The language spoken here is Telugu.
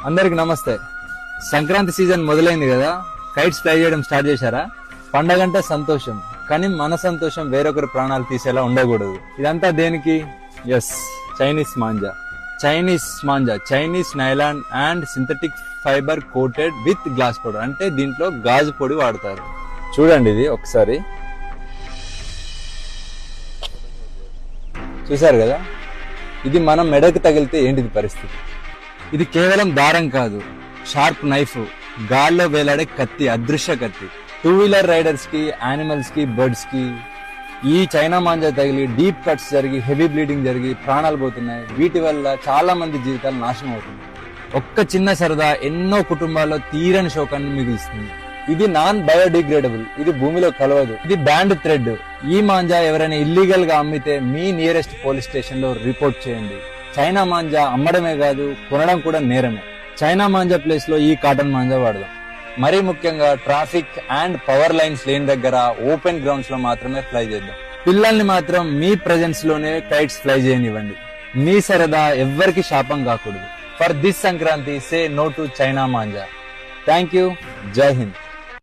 అందరికి నమస్తే. సంక్రాంతి సీజన్ మొదలైంది కదా, కైట్స్ ఫ్లై చేయడం స్టార్ట్ చేశారా? పండగంటే సంతోషం, కానీ మన సంతోషం వేరొకరి ప్రాణాలు తీసేలా ఉండకూడదు. ఇదంతా దేనికి? Yes, Chinese manja. Chinese nylon and synthetic fibre coated with glass powder. అంటే దీంట్లో గాజు పొడి వాడతారు. చూడండి, ఇది ఒకసారి చూసారు కదా, ఇది మనం మెడకు తగిలితే ఏంటిది పరిస్థితి? ఇది కేవలం దారం కాదు, షార్ప్ నైఫ్, గాల్లో వేలాడే కత్తి, అదృశ్య కత్తి. 2-వీలర్ రైడర్స్ కి, యానిమల్స్ కి, బర్డ్స్ కి ఈ చైనా మాంజా తగిలి డీప్ కట్స్ జరిగి హెవీ బ్లీడింగ్ జరిగి ప్రాణాలు పోతున్నాయి. వీటి వల్ల చాలా మంది జీవితాలు నాశనం అవుతున్నాయి. ఒక్క చిన్న సరదా ఎన్నో కుటుంబాల్లో తీరని శోకాన్ని మిగులుస్తుంది. ఇది నాన్ బయోడిగ్రేడబుల్, ఇది భూమిలో కలవదు, ఇది బ్యాండ్ థ్రెడ్. ఈ మాంజా ఎవరైనా ఇల్లీగల్ గా అమ్మితే మీ నియరెస్ట్ పోలీస్ స్టేషన్ లో రిపోర్ట్ చేయండి. చైనా మాంజా అమ్మడమే కాదు, కొనడం కూడా నేరమే. చైనా మాంజా ప్లేస్ లో ఈ కాటన్ మాంజా వాడదాం. మరీ ముఖ్యంగా ట్రాఫిక్ అండ్ పవర్ లైన్స్ లేని దగ్గర ఓపెన్ గ్రౌండ్స్ లో మాత్రమే ఫ్లై చేద్దాం. పిల్లల్ని మాత్రం మీ ప్రెజెన్స్ లోనే కైట్స్ ఫ్లై చేయనివ్వండి. మీ సరదా ఎవ్వరికి శాపం కాకూడదు. For this Sankranti, say no to China manja. Thank you. Jai Hind.